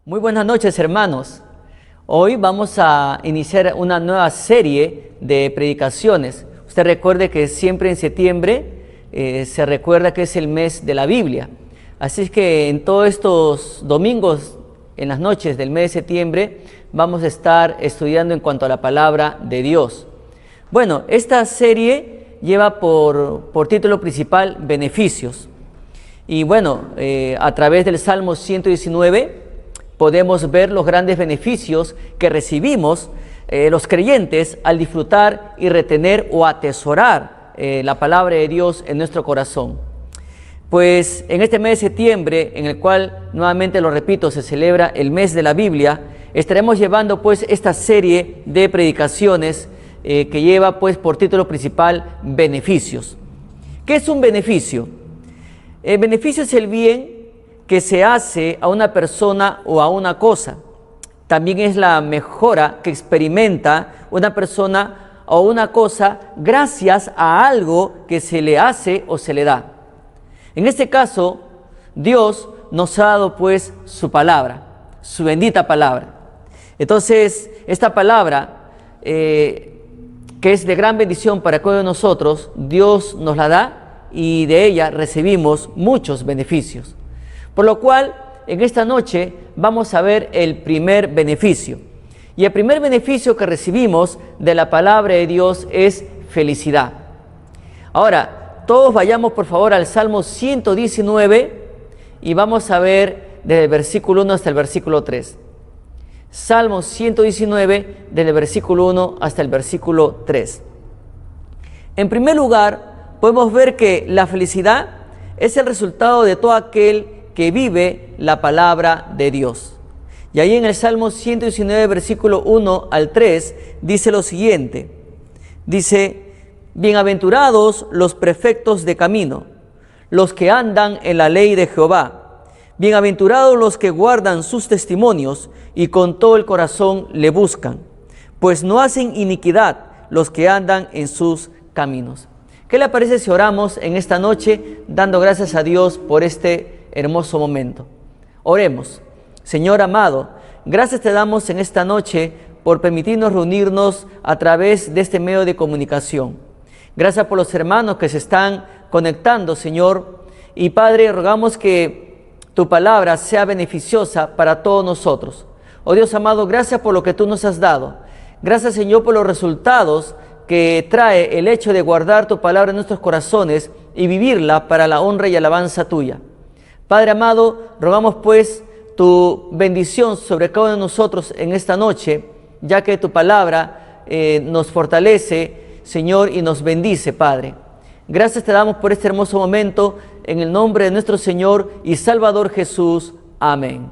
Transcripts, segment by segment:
Muy buenas noches, hermanos. Hoy vamos a iniciar una nueva serie de predicaciones. Usted recuerde que siempre en septiembre se recuerda que es el mes de la Biblia. Así es que en todos estos domingos, en las noches del mes de septiembre, vamos a estar estudiando en cuanto a la palabra de Dios. Bueno, esta serie lleva por título principal Beneficios. Y bueno, a través del Salmo 119 podemos ver los grandes beneficios que recibimos los creyentes al disfrutar y retener o atesorar la palabra de Dios en nuestro corazón. Pues en este mes de septiembre, en el cual, nuevamente lo repito, se celebra el mes de la Biblia, estaremos llevando pues esta serie de predicaciones que lleva pues por título principal Beneficios. ¿Qué es un beneficio? El beneficio es el bien que se hace a una persona o a una cosa. También es la mejora que experimenta una persona o una cosa gracias a algo que se le hace o se le da. En este caso, Dios nos ha dado pues su palabra, su bendita palabra. Entonces, esta palabra, que es de gran bendición para cada uno de nosotros, Dios nos la da y de ella recibimos muchos beneficios. Por lo cual, en esta noche vamos a ver el primer beneficio. Y el primer beneficio que recibimos de la palabra de Dios es felicidad. Ahora, todos vayamos por favor al Salmo 119 y vamos a ver desde el versículo 1 hasta el versículo 3. Salmo 119, desde el versículo 1 hasta el versículo 3. En primer lugar, podemos ver que la felicidad es el resultado de todo aquel que vive la palabra de Dios. Y ahí en el Salmo 119, versículo 1 al 3, dice lo siguiente. Dice: bienaventurados los perfectos de camino, los que andan en la ley de Jehová. Bienaventurados los que guardan sus testimonios y con todo el corazón le buscan, pues no hacen iniquidad los que andan en sus caminos. ¿Qué le parece si oramos en esta noche dando gracias a Dios por este hermoso momento? Oremos. Señor amado, gracias te damos en esta noche por permitirnos reunirnos a través de este medio de comunicación. Gracias por los hermanos que se están conectando, Señor. Y Padre, rogamos que tu palabra sea beneficiosa para todos nosotros. Oh Dios amado, gracias por lo que tú nos has dado. Gracias, Señor, por los resultados que trae el hecho de guardar tu palabra en nuestros corazones y vivirla para la honra y alabanza tuya. Padre amado, rogamos pues tu bendición sobre cada uno de nosotros en esta noche, ya que tu palabra nos fortalece, Señor, y nos bendice, Padre. Gracias te damos por este hermoso momento, en el nombre de nuestro Señor y Salvador Jesús. Amén.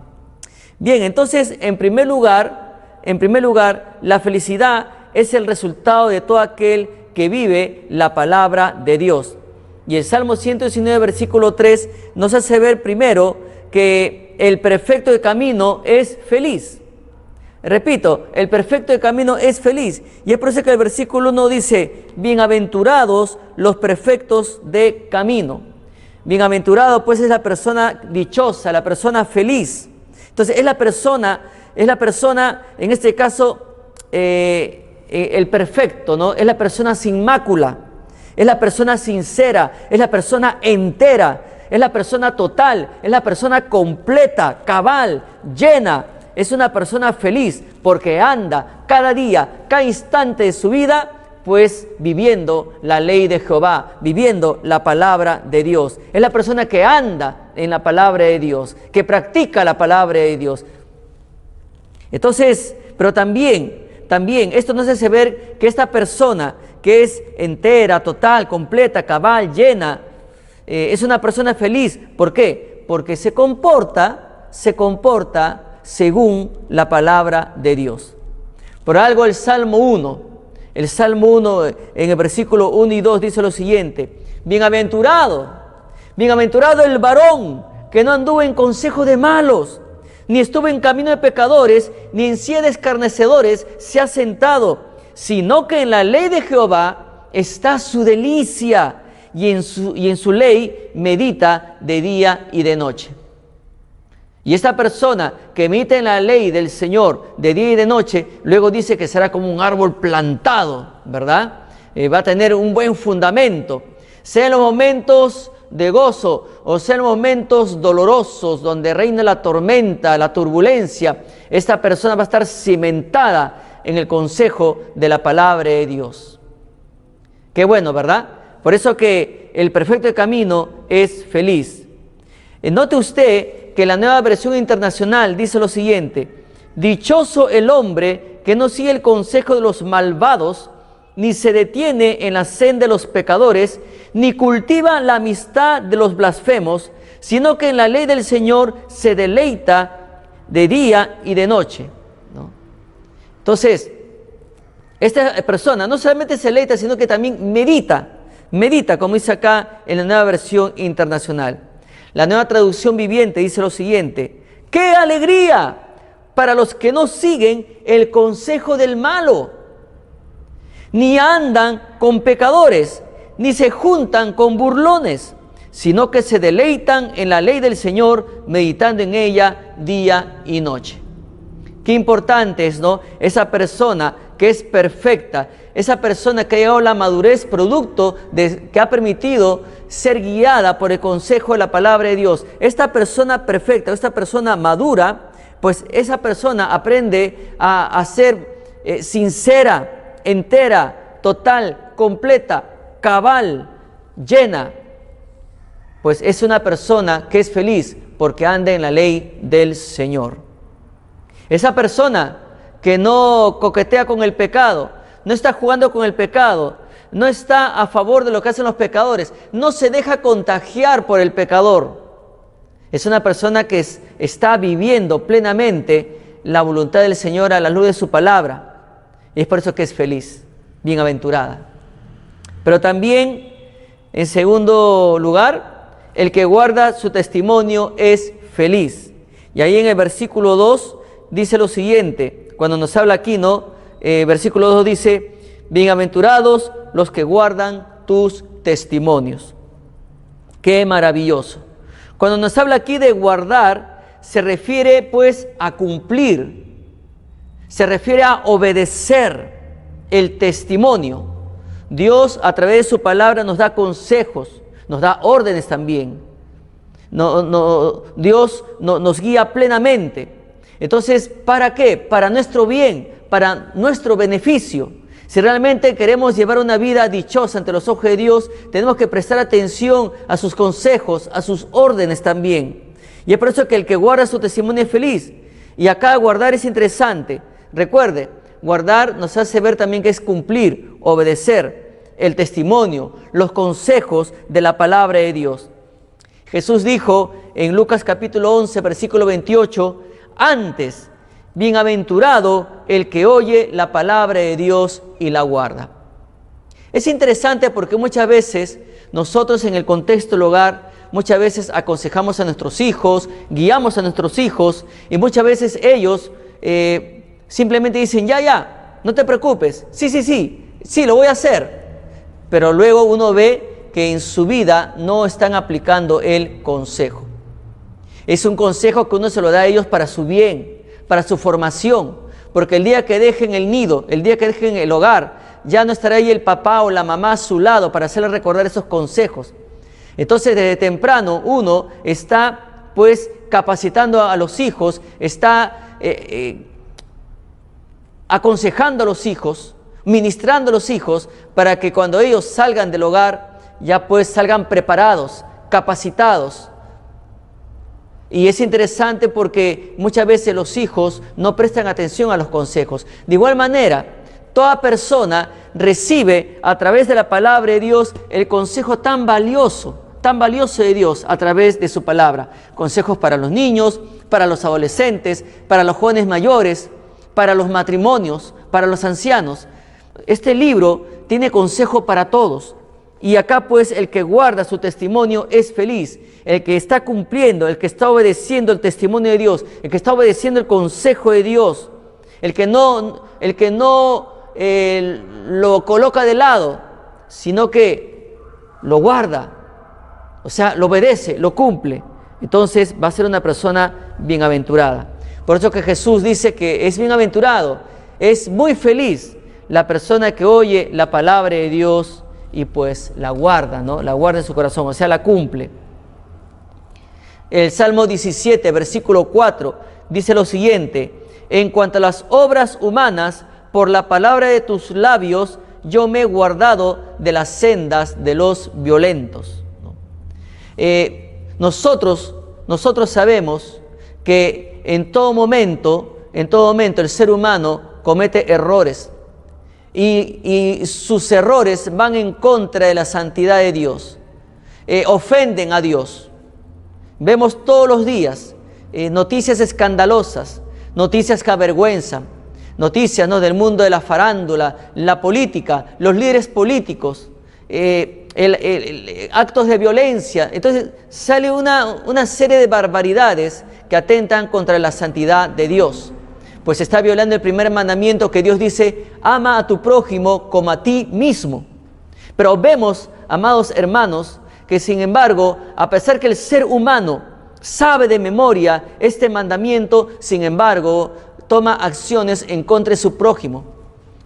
Bien, entonces, en primer lugar, la felicidad es el resultado de todo aquel que vive la palabra de Dios. Y el Salmo 119, versículo 3, nos hace ver primero que el perfecto de camino es feliz. Repito, el perfecto de camino es feliz. Y es por eso que el versículo 1 dice: bienaventurados los perfectos de camino. Bienaventurado pues es la persona dichosa, la persona feliz. Entonces es la persona, en este caso, el perfecto, ¿no? Es la persona sin mácula. Es la persona sincera, es la persona entera, es la persona total, es la persona completa, cabal, llena. Es una persona feliz porque anda cada día, cada instante de su vida, pues viviendo la ley de Jehová, viviendo la palabra de Dios. Es la persona que anda en la palabra de Dios, que practica la palabra de Dios. Entonces, pero también esto nos hace ver que esta persona que es entera, total, completa, cabal, llena, es una persona feliz. ¿Por qué? Porque se comporta según la palabra de Dios. Por algo el Salmo 1 en el versículo 1 y 2 dice lo siguiente: bienaventurado el varón que no anduvo en consejo de malos, ni estuvo en camino de pecadores, ni en silla de escarnecedores se ha sentado, sino que en la ley de Jehová está su delicia, y en su ley medita de día y de noche. Y esta persona que medita en la ley del Señor de día y de noche, luego dice que será como un árbol plantado, ¿verdad? Va a tener un buen fundamento, sea en los momentos de gozo o sea en los momentos dolorosos donde reina la tormenta, la turbulencia. Esta persona va a estar cimentada en el consejo de la palabra de Dios. Qué bueno, ¿verdad? Por eso que el perfecto camino es feliz. Note usted que la Nueva Versión Internacional dice lo siguiente: dichoso el hombre que no sigue el consejo de los malvados, ni se detiene en la senda de los pecadores, ni cultiva la amistad de los blasfemos, sino que en la ley del Señor se deleita de día y de noche, ¿no? Entonces, esta persona no solamente se deleita, sino que también medita, como dice acá en la Nueva Versión Internacional. La Nueva Traducción Viviente dice lo siguiente: ¡qué alegría para los que no siguen el consejo del malo, ni andan con pecadores, ni se juntan con burlones, sino que se deleitan en la ley del Señor, meditando en ella día y noche! Qué importante es, ¿no? Esa persona que es perfecta, esa persona que ha llegado a la madurez producto de que ha permitido ser guiada por el consejo de la palabra de Dios. Esta persona perfecta, esta persona madura, pues esa persona aprende a ser sincera, entera, total, completa, cabal, llena. Pues es una persona que es feliz porque anda en la ley del Señor. Esa persona que no coquetea con el pecado, no está jugando con el pecado, no está a favor de lo que hacen los pecadores, no se deja contagiar por el pecador. Es una persona que está viviendo plenamente la voluntad del Señor a la luz de su palabra. Y es por eso que es feliz, bienaventurada. Pero también, en segundo lugar, el que guarda su testimonio es feliz. Y ahí en el versículo 2 dice lo siguiente, cuando nos habla aquí, ¿no? Versículo 2 dice: bienaventurados los que guardan tus testimonios. ¡Qué maravilloso! Cuando nos habla aquí de guardar, se refiere pues a cumplir, se refiere a obedecer el testimonio. Dios a través de su palabra nos da consejos, nos da órdenes también. Dios nos guía plenamente. Entonces, ¿para qué? Para nuestro bien, para nuestro beneficio. Si realmente queremos llevar una vida dichosa ante los ojos de Dios, tenemos que prestar atención a sus consejos, a sus órdenes también. Y es por eso que el que guarda su testimonio es feliz. Y acá guardar es interesante. Recuerde, guardar nos hace ver también que es cumplir, obedecer el testimonio, los consejos de la palabra de Dios. Jesús dijo en Lucas capítulo 11, versículo 28, antes, bienaventurado el que oye la palabra de Dios y la guarda. Es interesante porque muchas veces nosotros en el contexto del hogar, muchas veces aconsejamos a nuestros hijos, guiamos a nuestros hijos y muchas veces ellos simplemente dicen, ya, no te preocupes, sí, lo voy a hacer. Pero luego uno ve que en su vida no están aplicando el consejo. Es un consejo que uno se lo da a ellos para su bien, para su formación, porque el día que dejen el nido, el día que dejen el hogar, ya no estará ahí el papá o la mamá a su lado para hacerle recordar esos consejos. Entonces desde temprano uno está pues capacitando a los hijos, está aconsejando a los hijos, ministrando a los hijos para que cuando ellos salgan del hogar ya pues salgan preparados, capacitados. Y es interesante porque muchas veces los hijos no prestan atención a los consejos. De igual manera, toda persona recibe a través de la palabra de Dios el consejo tan valioso de Dios a través de su palabra. Consejos para los niños, para los adolescentes, para los jóvenes mayores, para los matrimonios, para los ancianos. Este libro tiene consejo para todos. Y acá pues el que guarda su testimonio es feliz. El que está cumpliendo, el que está obedeciendo el testimonio de Dios, el que está obedeciendo el consejo de Dios, el que no lo coloca de lado, sino que lo guarda, o sea, lo obedece, lo cumple. Entonces va a ser una persona bienaventurada. Por eso que Jesús dice que es bienaventurado, es muy feliz la persona que oye la palabra de Dios y pues la guarda, ¿no? La guarda en su corazón, o sea, la cumple. El Salmo 17, versículo 4, dice lo siguiente: en cuanto a las obras humanas, por la palabra de tus labios, yo me he guardado de las sendas de los violentos. Nosotros sabemos que en todo momento el ser humano comete errores y sus errores van en contra de la santidad de Dios, ofenden a Dios. Vemos todos los días noticias escandalosas, noticias que avergüenzan, noticias, ¿no?, del mundo de la farándula, la política, los líderes políticos, actos de violencia. Entonces sale una serie de barbaridades que atentan contra la santidad de Dios, pues está violando el primer mandamiento que Dios dice: ama a tu prójimo como a ti mismo. Pero vemos, amados hermanos, que sin embargo, a pesar que el ser humano sabe de memoria este mandamiento, sin embargo, toma acciones en contra de su prójimo.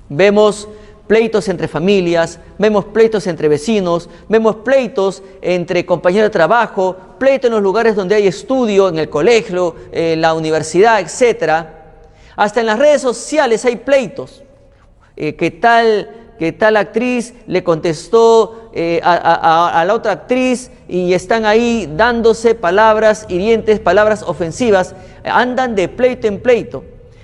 Vemos pleitos entre familias, vemos pleitos entre vecinos, vemos pleitos entre compañeros de trabajo, pleitos en los lugares donde hay estudio, en el colegio, la universidad, etc. Hasta en las redes sociales hay pleitos. ¿Qué tal actriz le contestó a la otra actriz? Y están ahí dándose palabras hirientes, palabras ofensivas, andan de pleito en pleito.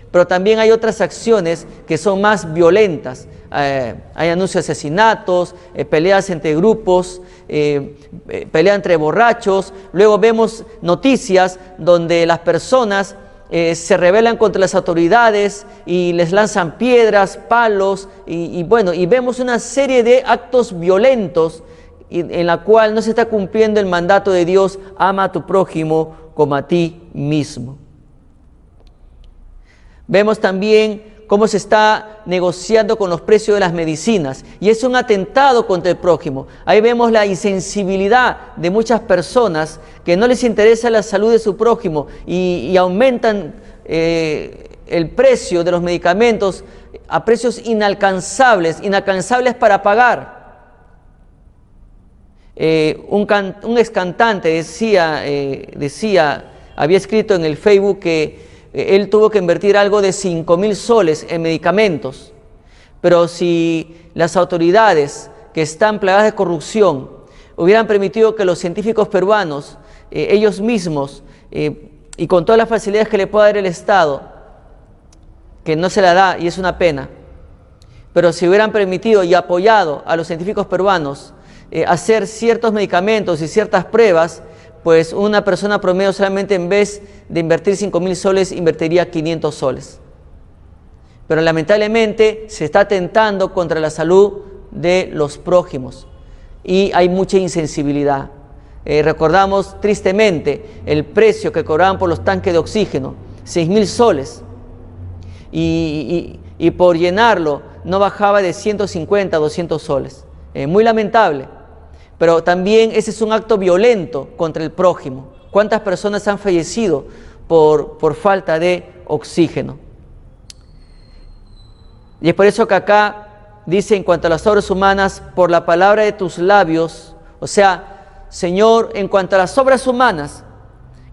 Pero también hay otras acciones que son más violentas. Hay anuncios de asesinatos, peleas entre grupos, pelea entre borrachos. Luego vemos noticias donde las personas se rebelan contra las autoridades y les lanzan piedras, palos, y vemos una serie de actos violentos en la cual no se está cumpliendo el mandato de Dios: ama a tu prójimo como a ti mismo. Vemos también cómo se está negociando con los precios de las medicinas, y es un atentado contra el prójimo. Ahí vemos la insensibilidad de muchas personas que no les interesa la salud de su prójimo y aumentan el precio de los medicamentos a precios inalcanzables para pagar. Un ex cantante había escrito en el Facebook que él tuvo que invertir algo de 5,000 soles en medicamentos. Pero si las autoridades que están plagadas de corrupción hubieran permitido que los científicos peruanos, ellos mismos, y con todas las facilidades que le pueda dar el Estado, que no se la da y es una pena, pero si hubieran permitido y apoyado a los científicos peruanos hacer ciertos medicamentos y ciertas pruebas, pues una persona promedio solamente, en vez de invertir 5,000 soles, invertiría 500 soles. Pero lamentablemente se está atentando contra la salud de los prójimos y hay mucha insensibilidad. Recordamos tristemente el precio que cobraban por los tanques de oxígeno: 6,000 soles. Y por llenarlo no bajaba de 150 a 200 soles. Muy lamentable. Pero también ese es un acto violento contra el prójimo. ¿Cuántas personas han fallecido por falta de oxígeno? Y es por eso que acá dice: en cuanto a las obras humanas, por la palabra de tus labios. O sea, Señor, en cuanto a las obras humanas,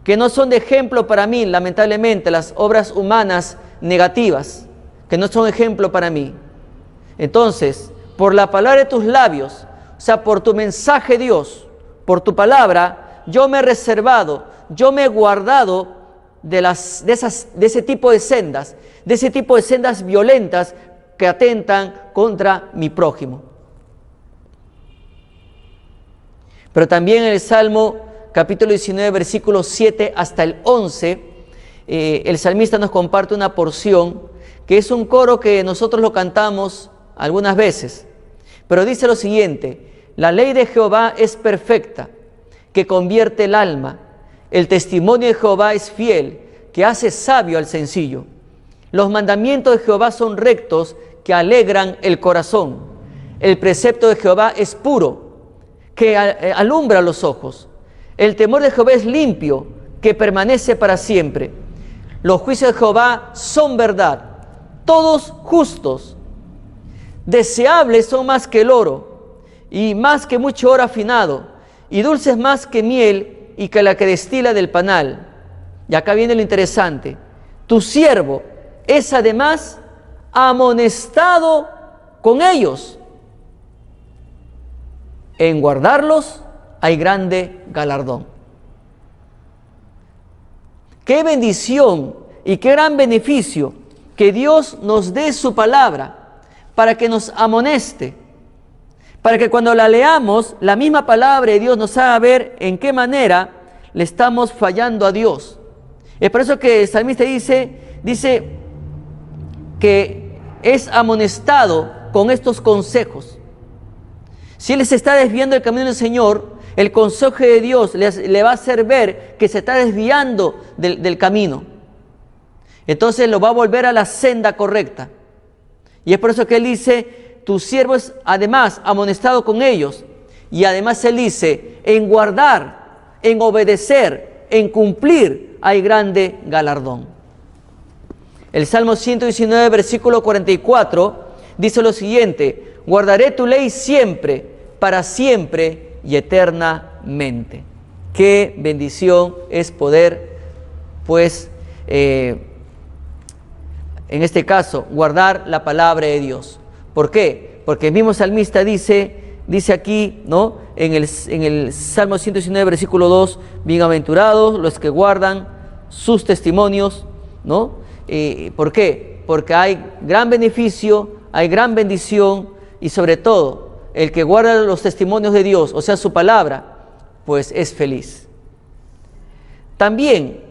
que no son de ejemplo para mí, lamentablemente, las obras humanas negativas, que no son ejemplo para mí. Entonces, por la palabra de tus labios, o sea, por tu mensaje, Dios, por tu palabra, yo me he reservado, yo me he guardado de ese tipo de sendas violentas que atentan contra mi prójimo. Pero también en el Salmo capítulo 19, versículos 7 hasta el 11, el salmista nos comparte una porción que es un coro que nosotros lo cantamos algunas veces, pero dice lo siguiente: la ley de Jehová es perfecta, que convierte el alma. El testimonio de Jehová es fiel, que hace sabio al sencillo. Los mandamientos de Jehová son rectos, que alegran el corazón. El precepto de Jehová es puro, que alumbra los ojos. El temor de Jehová es limpio, que permanece para siempre. Los juicios de Jehová son verdad, todos justos. Deseables son más que el oro, y más que mucho oro afinado, y dulces más que miel, y que la que destila del panal. Y acá viene lo interesante. Tu siervo es además amonestado con ellos. En guardarlos hay grande galardón. Qué bendición y qué gran beneficio que Dios nos dé su palabra para que nos amoneste, para que cuando la leamos, la misma palabra de Dios nos haga ver en qué manera le estamos fallando a Dios. Es por eso que el salmista dice que es amonestado con estos consejos. Si él se está desviando del camino del Señor, el consejo de Dios le va a hacer ver que se está desviando del camino. Entonces lo va a volver a la senda correcta. Y es por eso que él dice, tu siervo es además amonestado con ellos. Y además él dice, en guardar, en obedecer, en cumplir, hay grande galardón. El Salmo 119, versículo 44, dice lo siguiente: guardaré tu ley siempre, para siempre y eternamente. Qué bendición es poder, pues, en este caso, guardar la palabra de Dios. ¿Por qué? Porque el mismo salmista dice aquí, ¿no? En el Salmo 119, versículo 2, bienaventurados los que guardan sus testimonios, ¿no? ¿Por qué? Porque hay gran beneficio, hay gran bendición, y sobre todo, el que guarda los testimonios de Dios, o sea, su palabra, pues es feliz. También,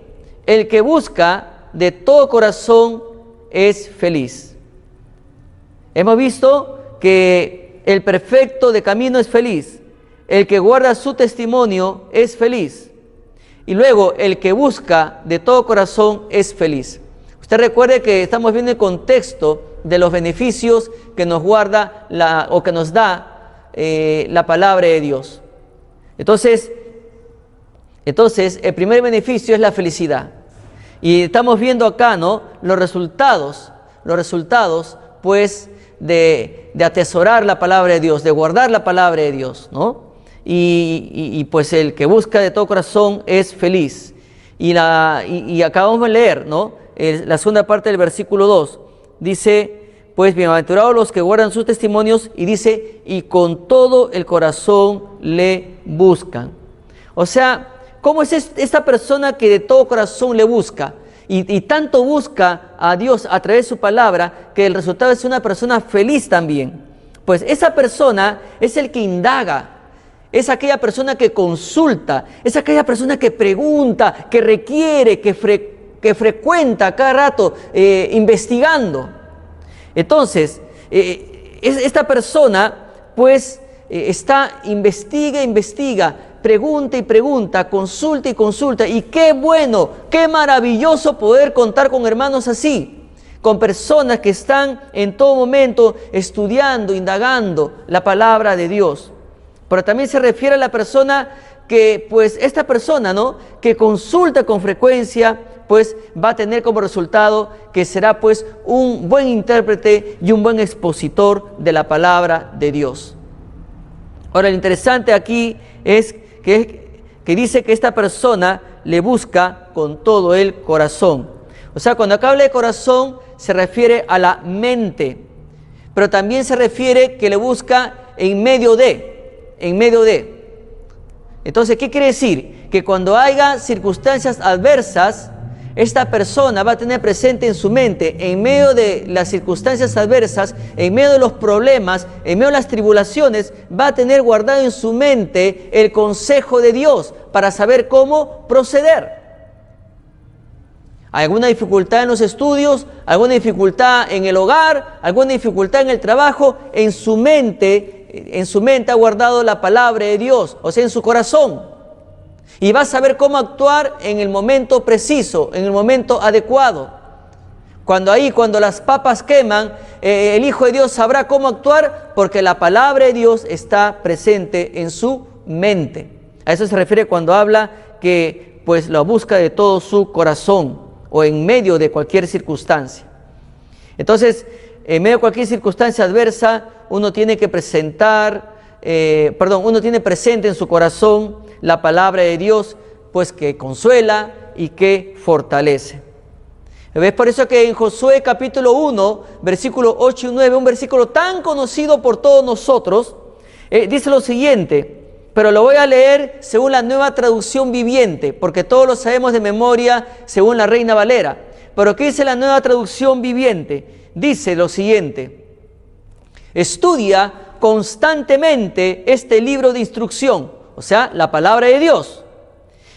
el que busca de todo corazón es feliz. Hemos visto que el perfecto de camino es feliz, el que guarda su testimonio es feliz, y luego el que busca de todo corazón es feliz. Usted recuerde que estamos viendo el contexto de los beneficios que nos guarda o que nos da la palabra de Dios. Entonces, el primer beneficio es la felicidad. Y estamos viendo acá, ¿no?, los resultados, pues, de atesorar la palabra de Dios, de guardar la palabra de Dios, ¿no? Y pues el que busca de todo corazón es feliz. Y acabamos de leer, ¿no?, la segunda parte del versículo 2, dice, pues bienaventurados los que guardan sus testimonios, y dice, y con todo el corazón le buscan. O sea, ¿cómo es esta persona que de todo corazón le busca? Y tanto busca a Dios a través de su palabra, que el resultado es una persona feliz también. Pues esa persona es el que indaga, es aquella persona que consulta, es aquella persona que pregunta, que requiere, que frecuenta cada rato investigando. Entonces, esta persona pues investiga, pregunta y pregunta, consulta y consulta. Y qué bueno, qué maravilloso poder contar con hermanos así, con personas que están en todo momento estudiando, indagando la palabra de Dios. Pero también se refiere a la persona que, pues, esta persona, ¿no?, que consulta con frecuencia, pues va a tener como resultado que será, pues, un buen intérprete y un buen expositor de la palabra de Dios. Ahora, lo interesante aquí es que dice que esta persona le busca con todo el corazón. O sea, cuando acá habla de corazón, se refiere a la mente, pero también se refiere que le busca en medio de. Entonces, ¿qué quiere decir? Que cuando haya circunstancias adversas, esta persona va a tener presente en su mente, en medio de las circunstancias adversas, en medio de los problemas, en medio de las tribulaciones, va a tener guardado en su mente el consejo de Dios para saber cómo proceder. ¿Alguna dificultad en los estudios? ¿Alguna dificultad en el hogar? ¿Alguna dificultad en el trabajo? En su mente ha guardado la palabra de Dios, o sea, en su corazón. Y va a saber cómo actuar en el momento preciso, en el momento adecuado. Cuando las papas queman, el Hijo de Dios sabrá cómo actuar porque la palabra de Dios está presente en su mente. A eso se refiere cuando habla que pues la busca de todo su corazón o en medio de cualquier circunstancia. Entonces, en medio de cualquier circunstancia adversa, uno tiene que uno tiene presente en su corazón la palabra de Dios, pues que consuela y que fortalece. Es por eso que en Josué capítulo 1, versículos 8 y 9, un versículo tan conocido por todos nosotros, dice lo siguiente, pero lo voy a leer según la Nueva Traducción Viviente, porque todos lo sabemos de memoria según la Reina Valera. Pero ¿qué dice la Nueva Traducción Viviente? Dice lo siguiente: estudia constantemente este libro de instrucción, o sea, la palabra de Dios.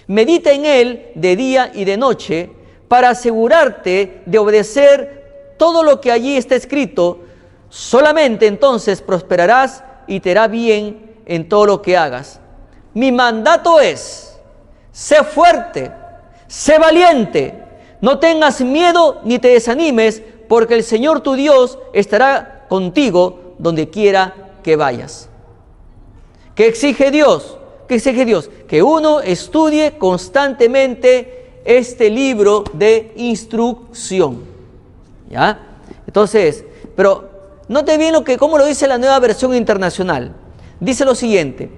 Medita en él de día y de noche para asegurarte de obedecer todo lo que allí está escrito. Solamente entonces prosperarás y te irá bien en todo lo que hagas. Mi mandato es: sé fuerte, sé valiente, no tengas miedo ni te desanimes, porque el Señor tu Dios estará contigo donde quiera que vayas. ¿Qué exige Dios? ¿Qué exige Dios? Que uno estudie constantemente este libro de instrucción. ¿Ya? Entonces, pero note bien cómo lo dice la Nueva Versión Internacional. Dice lo siguiente: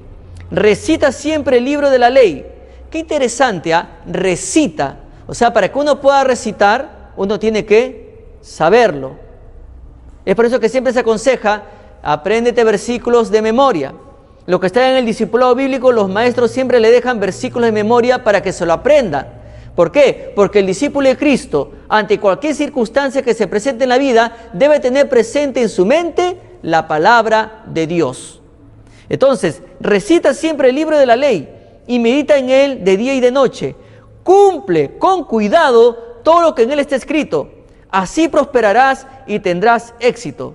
recita siempre el libro de la ley. Qué interesante, recita. O sea, para que uno pueda recitar, uno tiene que saberlo. Es por eso que siempre se aconseja: apréndete versículos de memoria. Lo que está en el discipulado bíblico, los maestros siempre le dejan versículos de memoria para que se lo aprenda. ¿Por qué? Porque el discípulo de Cristo, ante cualquier circunstancia que se presente en la vida, debe tener presente en su mente la palabra de Dios. Entonces, recita siempre el libro de la ley y medita en él de día y de noche. Cumple con cuidado todo lo que en él está escrito. Así prosperarás y tendrás éxito.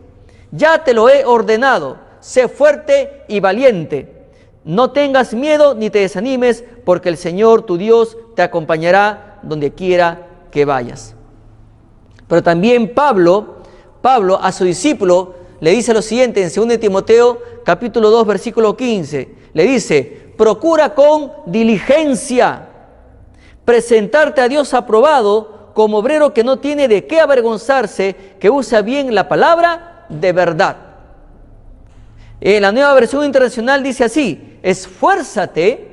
Ya te lo he ordenado. Sé fuerte y valiente. No tengas miedo ni te desanimes, porque el Señor tu Dios te acompañará donde quiera que vayas. Pero también Pablo a su discípulo le dice lo siguiente en 2 Timoteo capítulo 2 versículo 15. Le dice: procura con diligencia presentarte a Dios aprobado, como obrero que no tiene de qué avergonzarse, que usa bien la palabra de verdad. En la Nueva Versión Internacional dice así: esfuérzate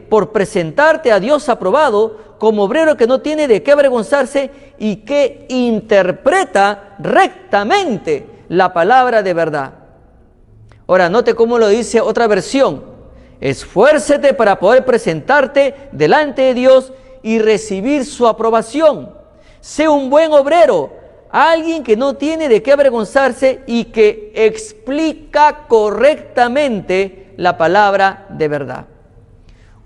por presentarte a Dios aprobado, como obrero que no tiene de qué avergonzarse y que interpreta rectamente la palabra de verdad. Ahora, note cómo lo dice otra versión: esfuérzate para poder presentarte delante de Dios y recibir su aprobación. Sé un buen obrero, alguien que no tiene de qué avergonzarse y que explica correctamente la palabra de verdad.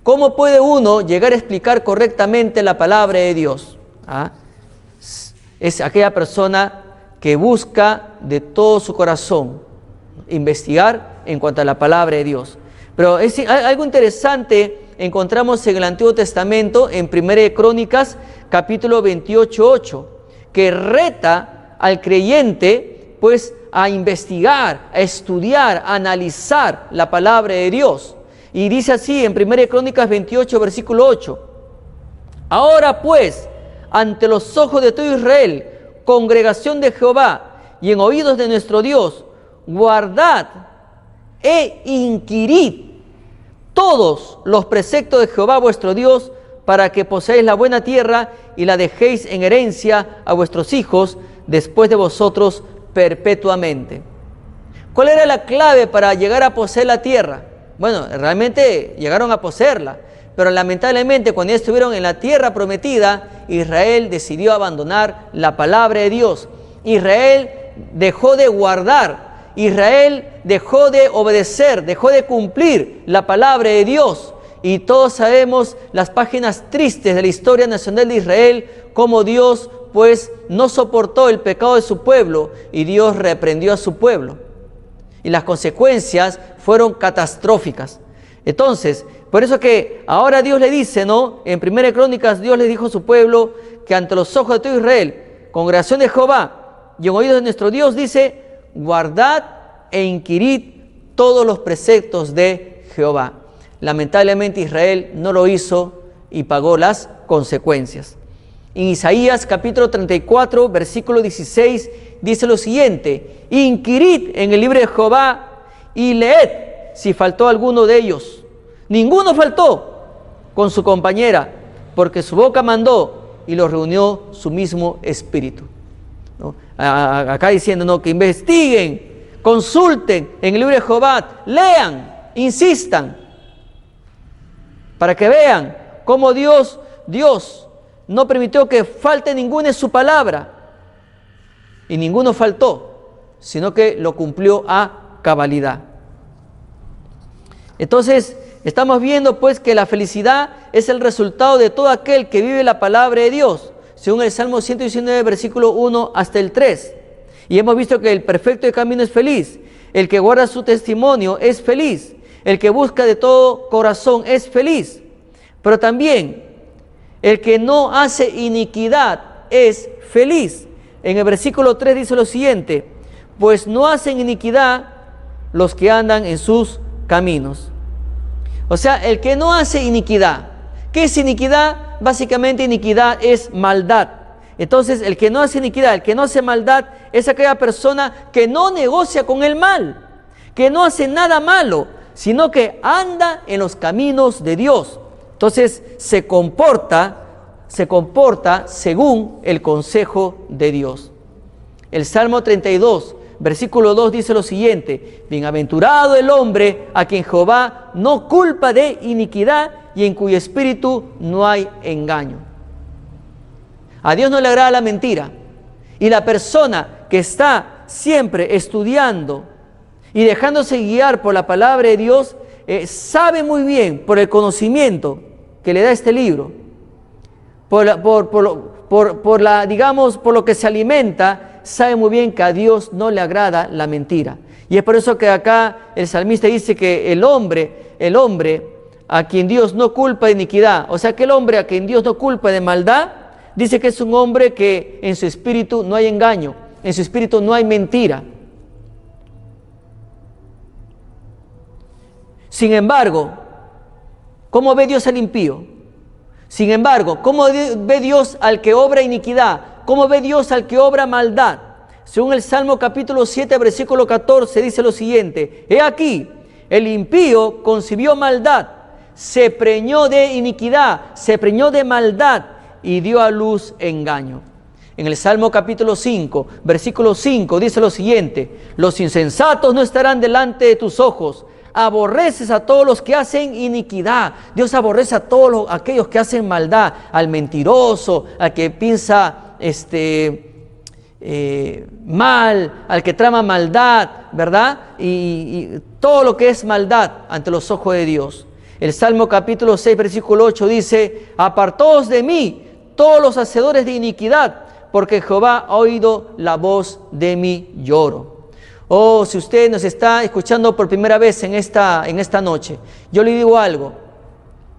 ¿Cómo puede uno llegar a explicar correctamente la palabra de Dios? Es aquella persona que busca de todo su corazón investigar en cuanto a la palabra de Dios. Pero es algo interesante, encontramos en el Antiguo Testamento, en 1 Crónicas, capítulo 28:8, que reta al creyente, pues, a investigar, a estudiar, a analizar la palabra de Dios. Y dice así en 1 Crónicas 28, versículo 8: ahora pues, ante los ojos de todo Israel, congregación de Jehová, y en oídos de nuestro Dios, guardad e inquirid todos los preceptos de Jehová vuestro Dios, para que poseáis la buena tierra y la dejéis en herencia a vuestros hijos después de vosotros perpetuamente. ¿Cuál era la clave para llegar a poseer la tierra? Bueno, realmente llegaron a poseerla, pero lamentablemente cuando ya estuvieron en la tierra prometida, Israel decidió abandonar la palabra de Dios. Israel dejó de guardar, Israel dejó de obedecer, dejó de cumplir la palabra de Dios. Y todos sabemos las páginas tristes de la historia nacional de Israel, cómo Dios pues no soportó el pecado de su pueblo y Dios reprendió a su pueblo. Y las consecuencias fueron catastróficas. Entonces, por eso que ahora Dios le dice, ¿no? En 1 Crónicas Dios le dijo a su pueblo que ante los ojos de todo Israel, congregación de Jehová, y en oídos de nuestro Dios, dice: guardad e inquirid todos los preceptos de Jehová. Lamentablemente Israel no lo hizo y pagó las consecuencias. En Isaías capítulo 34, versículo 16, dice lo siguiente: inquirid en el libro de Jehová y leed si faltó alguno de ellos. Ninguno faltó con su compañera, porque su boca mandó y los reunió su mismo espíritu, ¿no? Acá diciendo, ¿no?, que investiguen, consulten en el libro de Jehová, lean, insistan, para que vean cómo Dios no permitió que falte ninguno en su palabra, y ninguno faltó, sino que lo cumplió a cabalidad. Entonces, estamos viendo pues que la felicidad es el resultado de todo aquel que vive la palabra de Dios, según el Salmo 119, versículo 1 hasta el 3. Y hemos visto que el perfecto de camino es feliz, el que guarda su testimonio es feliz, el que busca de todo corazón es feliz. Pero también el que no hace iniquidad es feliz. En el versículo 3 dice lo siguiente: pues no hacen iniquidad los que andan en sus caminos. O sea, el que no hace iniquidad. ¿Qué es iniquidad? Básicamente iniquidad es maldad. Entonces, el que no hace iniquidad, el que no hace maldad, es aquella persona que no negocia con el mal, que no hace nada malo, sino que anda en los caminos de Dios. Entonces, se comporta según el consejo de Dios. El Salmo 32, versículo 2 dice lo siguiente: bienaventurado el hombre a quien Jehová no culpa de iniquidad y en cuyo espíritu no hay engaño. A Dios no le agrada la mentira, y la persona que está siempre estudiando y dejándose guiar por la palabra de Dios, sabe muy bien, por el conocimiento que le da este libro, por lo que se alimenta, sabe muy bien que a Dios no le agrada la mentira. Y es por eso que acá el salmista dice que el hombre a quien Dios no culpa de iniquidad, o sea que el hombre a quien Dios no culpa de maldad, dice que es un hombre que en su espíritu no hay engaño, en su espíritu no hay mentira. Sin embargo, ¿cómo ve Dios al impío? Sin embargo, ¿cómo ve Dios al que obra iniquidad? ¿Cómo ve Dios al que obra maldad? Según el Salmo capítulo 7, versículo 14, dice lo siguiente: he aquí, el impío concibió maldad, se preñó de iniquidad, se preñó de maldad y dio a luz engaño. En el Salmo capítulo 5, versículo 5, dice lo siguiente: los insensatos no estarán delante de tus ojos. Aborreces a todos los que hacen iniquidad. Dios aborrece a todos aquellos que hacen maldad, al mentiroso, al que piensa mal, al que trama maldad, ¿verdad? Y todo lo que es maldad ante los ojos de Dios. El Salmo capítulo 6, versículo 8 dice: apartaos de mí todos los hacedores de iniquidad, porque Jehová ha oído la voz de mi lloro. Oh, si usted nos está escuchando por primera vez en esta noche, yo le digo algo.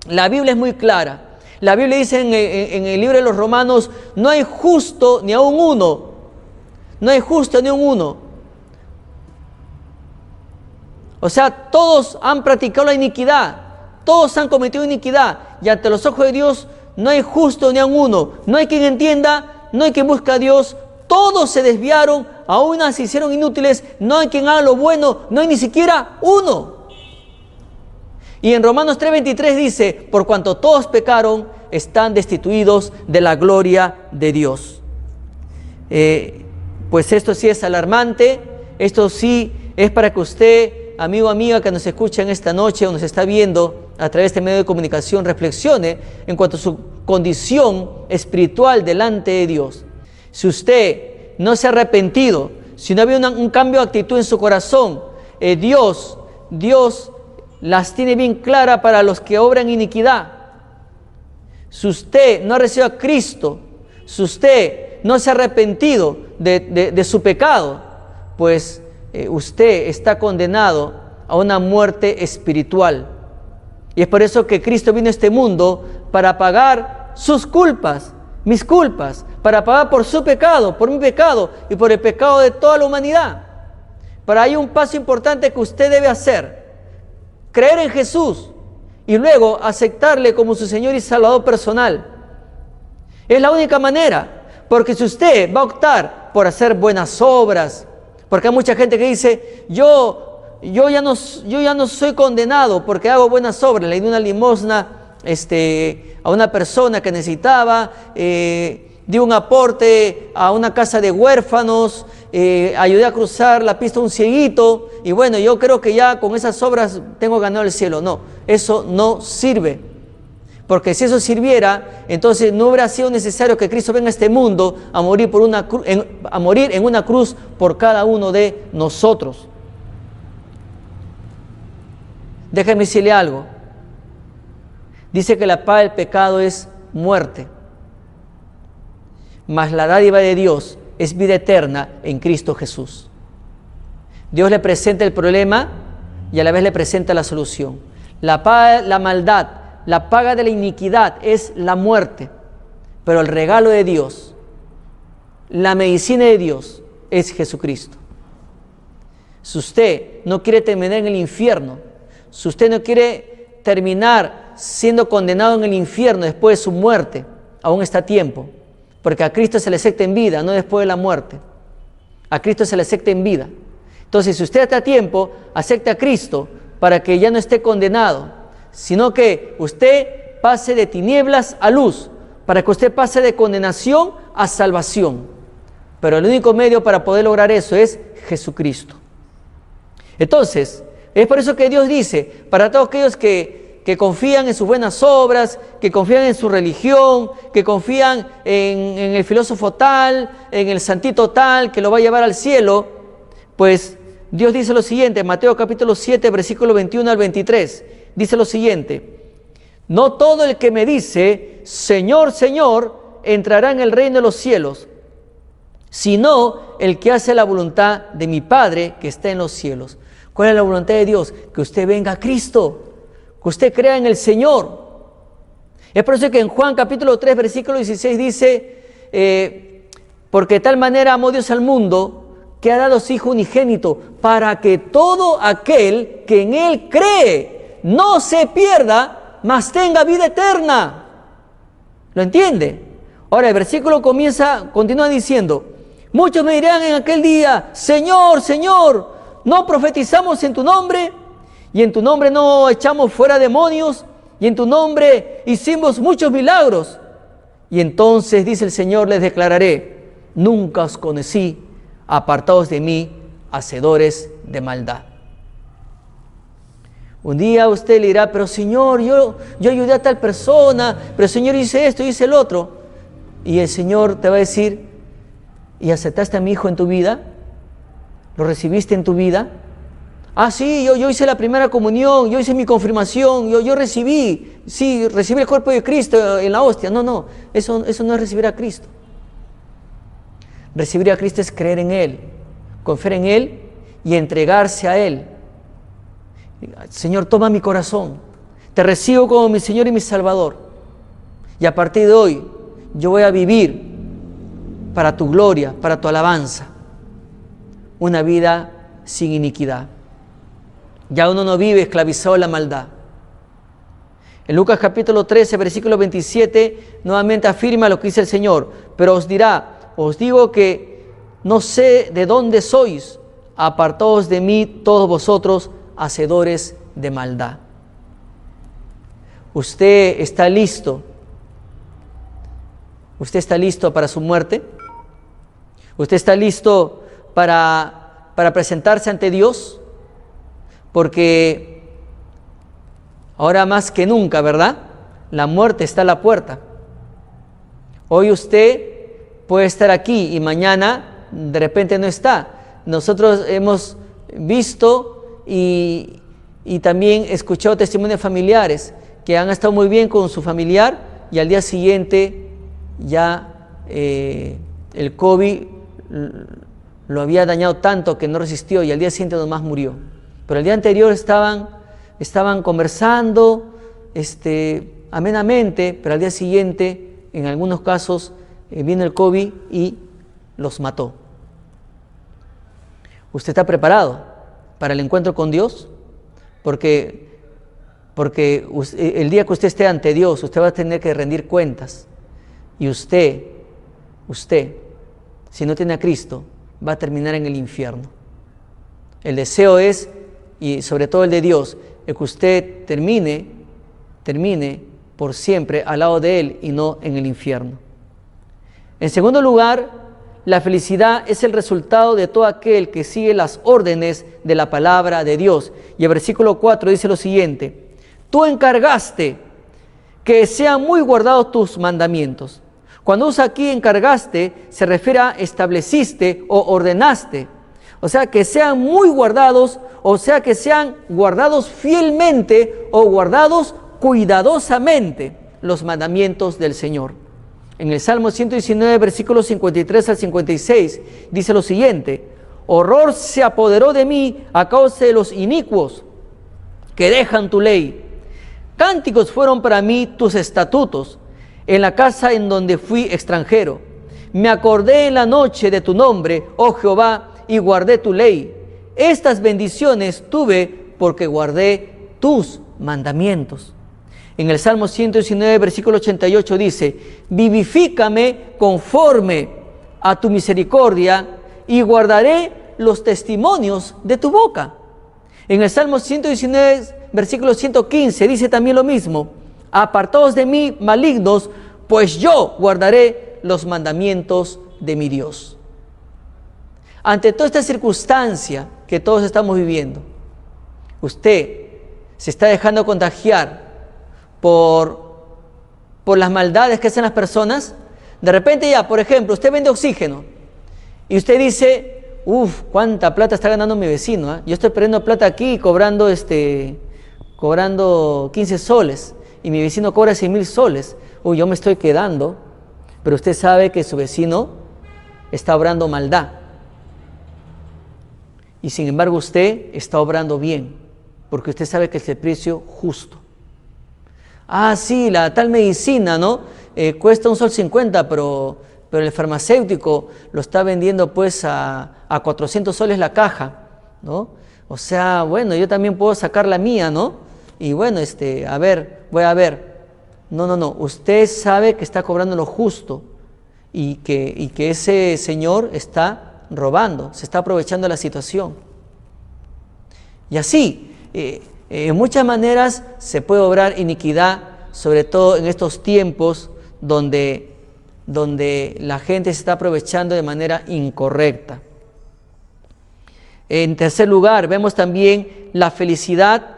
La Biblia es muy clara. La Biblia dice en el libro de los Romanos: no hay justo ni aun uno. No hay justo ni aun uno. O sea, todos han practicado la iniquidad. Todos han cometido iniquidad. Y ante los ojos de Dios no hay justo ni aun uno. No hay quien entienda, no hay quien busque a Dios. Todos se desviaron, a unas se hicieron inútiles, no hay quien haga lo bueno, no hay ni siquiera uno. Y en Romanos 3:23 dice: por cuanto todos pecaron, están destituidos de la gloria de Dios. Pues esto sí es alarmante, esto sí es para que usted, amigo o amiga que nos escucha en esta noche o nos está viendo a través de este medio de comunicación, reflexione en cuanto a su condición espiritual delante de Dios. Si usted no se ha arrepentido, si no ha habido un cambio de actitud en su corazón, Dios las tiene bien claras para los que obran iniquidad. Si usted no ha recibido a Cristo, si usted no se ha arrepentido de su pecado, pues usted está condenado a una muerte espiritual. Y es por eso que Cristo vino a este mundo para pagar sus culpas, mis culpas, para pagar por su pecado, por mi pecado y por el pecado de toda la humanidad. Pero hay un paso importante que usted debe hacer: creer en Jesús y luego aceptarle como su Señor y Salvador personal. Es la única manera, porque si usted va a optar por hacer buenas obras, porque hay mucha gente que dice, yo ya no soy condenado porque hago buenas obras, le di una limosna a una persona que necesitaba, di un aporte a una casa de huérfanos, ayudé a cruzar la pista a un cieguito, y bueno, yo creo que ya con esas obras tengo ganado el cielo. No, eso no sirve, porque si eso sirviera, entonces no hubiera sido necesario que Cristo venga a este mundo a morir, a morir en una cruz por cada uno de nosotros. Déjeme decirle algo. Dice que la paga del pecado es muerte, mas la dádiva de Dios es vida eterna en Cristo Jesús. Dios le presenta el problema y a la vez le presenta la solución. La maldad, la paga de la iniquidad es la muerte, pero el regalo de Dios, la medicina de Dios es Jesucristo. Si usted no quiere terminar en el infierno, si usted no quiere terminar siendo condenado en el infierno después de su muerte, aún está a tiempo, porque a Cristo se le acepta en vida, no después de la muerte. A Cristo se le acepta en vida. Entonces, si usted está a tiempo, acepte a Cristo para que ya no esté condenado, sino que usted pase de tinieblas a luz, para que usted pase de condenación a salvación. Pero el único medio para poder lograr eso es Jesucristo. Entonces, es por eso que Dios dice, para todos aquellos que confían en sus buenas obras, que confían en su religión, que confían en el filósofo tal, en el santito tal, que lo va a llevar al cielo, pues Dios dice lo siguiente, Mateo capítulo 7, versículo 21 al 23, dice lo siguiente: no todo el que me dice, Señor, Señor, entrará en el reino de los cielos, sino el que hace la voluntad de mi Padre que está en los cielos. ¿Cuál es la voluntad de Dios? Que usted venga a Cristo, que usted crea en el Señor. Es por eso que en Juan capítulo 3, versículo 16 dice, porque de tal manera amó Dios al mundo, que ha dado su Hijo unigénito, para que todo aquel que en Él cree no se pierda, mas tenga vida eterna. ¿Lo entiende? Ahora el versículo continúa diciendo, muchos me dirán en aquel día, Señor, Señor, ¿no profetizamos en tu nombre? Y en tu nombre no echamos fuera demonios, y en tu nombre hicimos muchos milagros. Y entonces, dice el Señor, les declararé, nunca os conocí, apartados de mí, hacedores de maldad. Un día usted le dirá, pero Señor, yo ayudé a tal persona, pero Señor, hice esto, hice el otro. Y el Señor te va a decir, ¿y aceptaste a mi Hijo en tu vida? ¿Lo recibiste en tu vida? Ah, sí, yo hice la primera comunión, yo hice mi confirmación, yo recibí el cuerpo de Cristo en la hostia. No, eso no es recibir a Cristo. Recibir a Cristo es creer en Él, confiar en Él y entregarse a Él. Señor, toma mi corazón, te recibo como mi Señor y mi Salvador. Y a partir de hoy, yo voy a vivir para tu gloria, para tu alabanza, una vida sin iniquidad. Ya uno no vive esclavizado a la maldad. En Lucas capítulo 13, versículo 27, nuevamente afirma lo que dice el Señor, pero os digo que no sé de dónde sois, apartaos de mí todos vosotros, hacedores de maldad. ¿Usted está listo? ¿Usted está listo para su muerte? ¿Usted está listo para presentarse ante Dios? Porque ahora más que nunca, ¿verdad? La muerte está a la puerta. Hoy usted puede estar aquí y mañana de repente no está. Nosotros hemos visto y también escuchado testimonios familiares que han estado muy bien con su familiar y al día siguiente ya el COVID lo había dañado tanto que no resistió y al día siguiente nomás murió. Pero el día anterior estaban conversando amenamente, pero al día siguiente, en algunos casos, vino el COVID y los mató. ¿Usted está preparado para el encuentro con Dios? Porque porque el día que usted esté ante Dios, usted va a tener que rendir cuentas. Y usted, si no tiene a Cristo, va a terminar en el infierno. El deseo es, y sobre todo el de Dios, es que usted termine por siempre al lado de Él y no en el infierno. En segundo lugar, la felicidad es el resultado de todo aquel que sigue las órdenes de la palabra de Dios. Y el versículo 4 dice lo siguiente: tú encargaste que sean muy guardados tus mandamientos. Cuando usa aquí encargaste, se refiere a estableciste o ordenaste. O sea, que sean muy guardados, o sea, que sean guardados fielmente o guardados cuidadosamente los mandamientos del Señor. En el Salmo 119, versículos 53 al 56, dice lo siguiente: horror se apoderó de mí a causa de los inicuos que dejan tu ley. Cánticos fueron para mí tus estatutos, en la casa en donde fui extranjero. Me acordé en la noche de tu nombre, oh Jehová, y guardé tu ley. Estas bendiciones tuve porque guardé tus mandamientos. En el Salmo 119, versículo 88 dice: vivifícame conforme a tu misericordia y guardaré los testimonios de tu boca. En el Salmo 119, versículo 115 dice también lo mismo: apartaos de mí, malignos, pues yo guardaré los mandamientos de mi Dios. Ante toda esta circunstancia que todos estamos viviendo, usted se está dejando contagiar por las maldades que hacen las personas. De repente ya, por ejemplo, usted vende oxígeno y usted dice: cuánta plata está ganando mi vecino, yo estoy perdiendo plata aquí cobrando 15 soles y mi vecino cobra 100,000 soles. Yo me estoy quedando. Pero usted sabe que su vecino está obrando maldad y sin embargo usted está obrando bien, porque usted sabe que es el precio justo. Sí, la tal medicina, ¿no? Cuesta $1.50, pero el farmacéutico lo está vendiendo pues a 400 soles la caja, ¿no? O sea, bueno, yo también puedo sacar la mía, ¿no? Y bueno, voy a ver. No, usted sabe que está cobrando lo justo y que ese señor está robando, se está aprovechando de la situación. Y así, en muchas maneras se puede obrar iniquidad, sobre todo en estos tiempos donde la gente se está aprovechando de manera incorrecta. En tercer lugar, vemos también la felicidad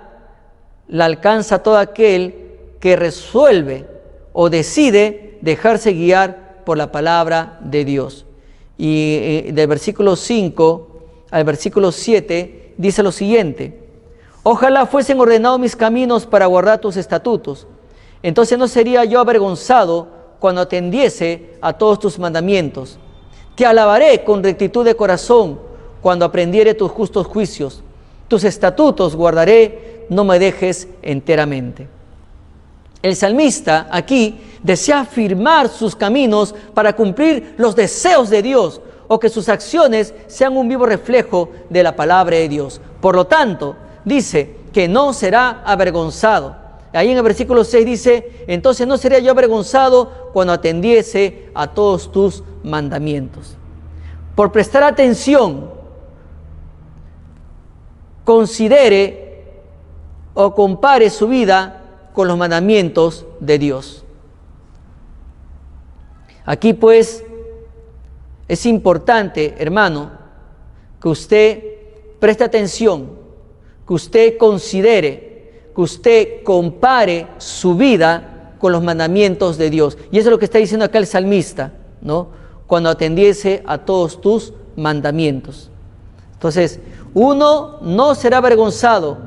la alcanza todo aquel que resuelve o decide dejarse guiar por la palabra de Dios. Y del versículo 5 al versículo 7 dice lo siguiente: ojalá fuesen ordenados mis caminos para guardar tus estatutos, entonces no sería yo avergonzado cuando atendiese a todos tus mandamientos. Te alabaré con rectitud de corazón cuando aprendiere tus justos juicios. Tus estatutos guardaré, no me dejes enteramente. El salmista aquí desea afirmar sus caminos para cumplir los deseos de Dios, o que sus acciones sean un vivo reflejo de la palabra de Dios. Por lo tanto, dice que no será avergonzado. Ahí en el versículo 6 dice: entonces no sería yo avergonzado cuando atendiese a todos tus mandamientos. Por prestar atención, considere o compare su vida con los mandamientos de Dios. Aquí pues es importante, hermano, que usted preste atención, que usted considere, que usted compare su vida con los mandamientos de Dios. Y eso es lo que está diciendo acá el salmista, ¿no? Cuando atendiese a todos tus mandamientos. Entonces, uno no será avergonzado,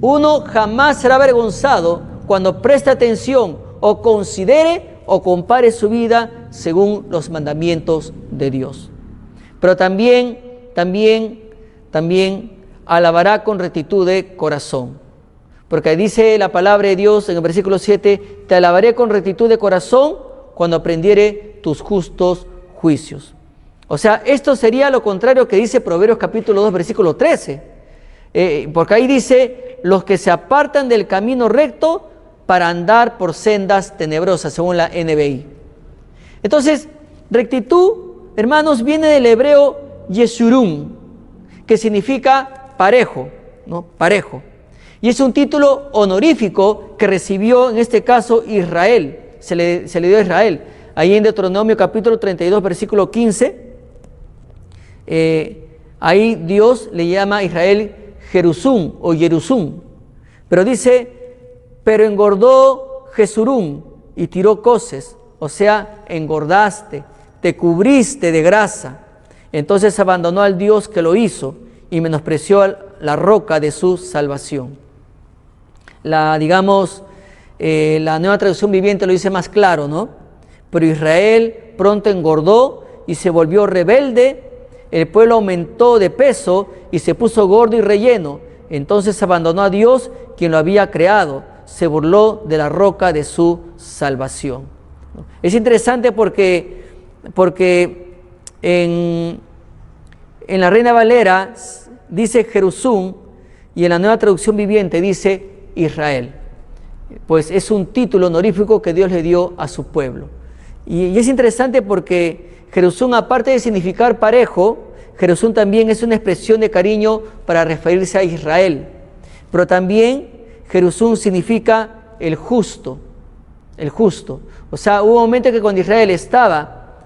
uno jamás será avergonzado cuando preste atención o considere o compare su vida según los mandamientos de Dios. Pero también alabará con rectitud de corazón. Porque dice la palabra de Dios en el versículo 7: te alabaré con rectitud de corazón cuando aprendiere tus justos juicios. O sea, esto sería lo contrario que dice Proverbios capítulo 2, versículo 13. Porque ahí dice, los que se apartan del camino recto para andar por sendas tenebrosas, según la NBI. Entonces, rectitud, hermanos, viene del hebreo yeshurun, que significa parejo, ¿no? Parejo. Y es un título honorífico que recibió, en este caso, Israel. Se le dio a Israel. Ahí en Deuteronomio capítulo 32, versículo 15, ahí Dios le llama a Israel Jerusún o Jerusún. Pero dice, pero engordó Jesurún y tiró coces, o sea, engordaste, te cubriste de grasa. Entonces abandonó al Dios que lo hizo y menospreció la roca de su salvación. La Nueva Traducción Viviente lo dice más claro, ¿no? Pero Israel pronto engordó y se volvió rebelde, el pueblo aumentó de peso y se puso gordo y relleno. Entonces abandonó a Dios, quien lo había creado, se burló de la roca de su salvación. Es interesante porque en la Reina Valera dice Jerusún y en la Nueva Traducción Viviente dice Israel. Pues es un título honorífico que Dios le dio a su pueblo. Y es interesante porque Jerusún, aparte de significar parejo, Jerusún también es una expresión de cariño para referirse a Israel. Pero también Jerusún significa el justo, el justo. O sea, hubo un momento que cuando Israel estaba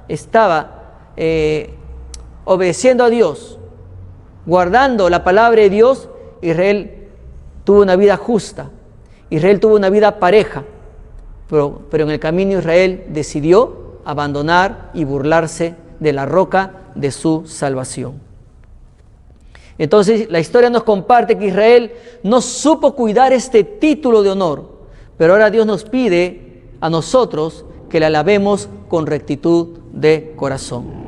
obedeciendo a Dios, guardando la palabra de Dios, Israel tuvo una vida justa, Israel tuvo una vida pareja, pero en el camino Israel decidió abandonar y burlarse de la roca de su salvación. Entonces la historia nos comparte que Israel no supo cuidar este título de honor, pero ahora Dios nos pide a nosotros que le alabemos con rectitud de corazón.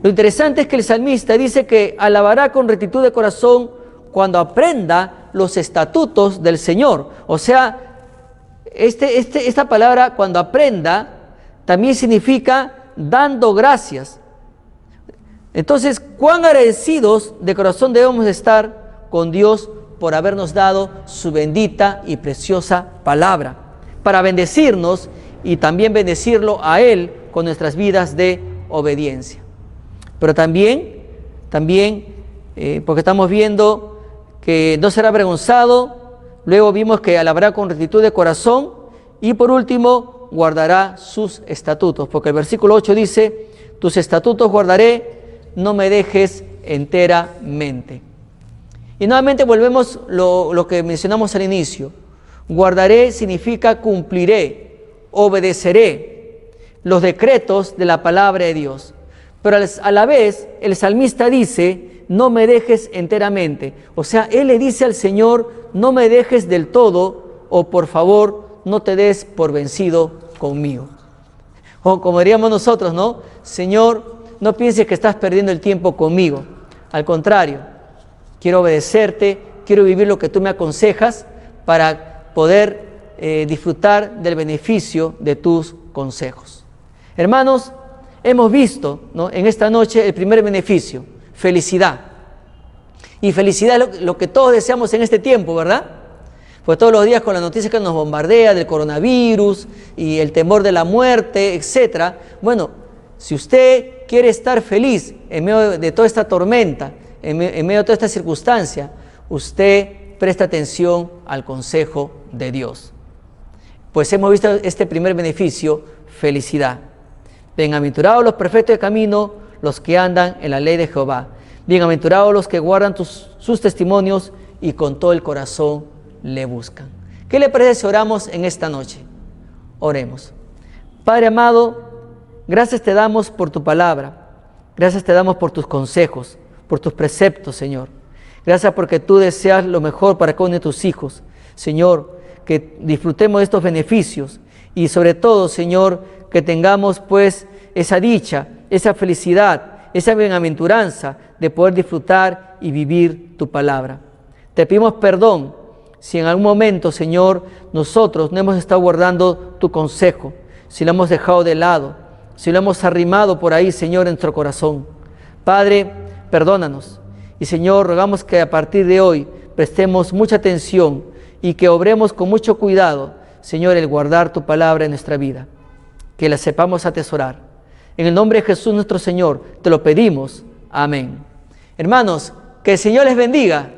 Lo interesante es que el salmista dice que alabará con rectitud de corazón cuando aprenda los estatutos del Señor. O sea, esta palabra cuando aprenda también significa dando gracias. Entonces, cuán agradecidos de corazón debemos estar con Dios por habernos dado su bendita y preciosa palabra, para bendecirnos y también bendecirlo a Él con nuestras vidas de obediencia. Pero también, porque estamos viendo que no será avergonzado, luego vimos que alabará con rectitud de corazón y por último guardará sus estatutos, porque el versículo 8 dice, tus estatutos guardaré, no me dejes enteramente. Y nuevamente volvemos lo que mencionamos al inicio. Guardaré significa cumpliré, obedeceré los decretos de la palabra de Dios. Pero a la vez el salmista dice, no me dejes enteramente. O sea, él le dice al Señor, no me dejes del todo, o por favor, no te des por vencido conmigo. O como diríamos nosotros, ¿no? Señor, no pienses que estás perdiendo el tiempo conmigo. Al contrario, quiero obedecerte, quiero vivir lo que tú me aconsejas para poder disfrutar del beneficio de tus consejos. Hermanos, hemos visto, ¿no?, en esta noche el primer beneficio, felicidad. Y felicidad es lo que todos deseamos en este tiempo, ¿verdad? Pues todos los días con la noticia que nos bombardea del coronavirus y el temor de la muerte, etc. Bueno, si usted quiere estar feliz en medio de toda esta tormenta, en medio de toda esta circunstancia, usted presta atención al consejo de Dios. Pues hemos visto este primer beneficio, felicidad. Bienaventurados los perfectos de camino, los que andan en la ley de Jehová. Bienaventurados los que guardan sus testimonios y con todo el corazón le buscan. ¿Qué le parece si oramos en esta noche? Oremos. Padre amado, gracias te damos por tu palabra. Gracias te damos por tus consejos, por tus preceptos, Señor. Gracias porque tú deseas lo mejor para cada uno de tus hijos. Señor, que disfrutemos de estos beneficios y sobre todo, Señor, que tengamos pues esa dicha, esa felicidad, esa bienaventuranza de poder disfrutar y vivir tu palabra. Te pedimos perdón si en algún momento, Señor, nosotros no hemos estado guardando tu consejo, si lo hemos dejado de lado, si lo hemos arrimado por ahí, Señor, en nuestro corazón. Padre, perdónanos. Y Señor, rogamos que a partir de hoy prestemos mucha atención y que obremos con mucho cuidado, Señor, el guardar tu palabra en nuestra vida, que la sepamos atesorar. En el nombre de Jesús nuestro Señor, te lo pedimos. Amén. Hermanos, que el Señor les bendiga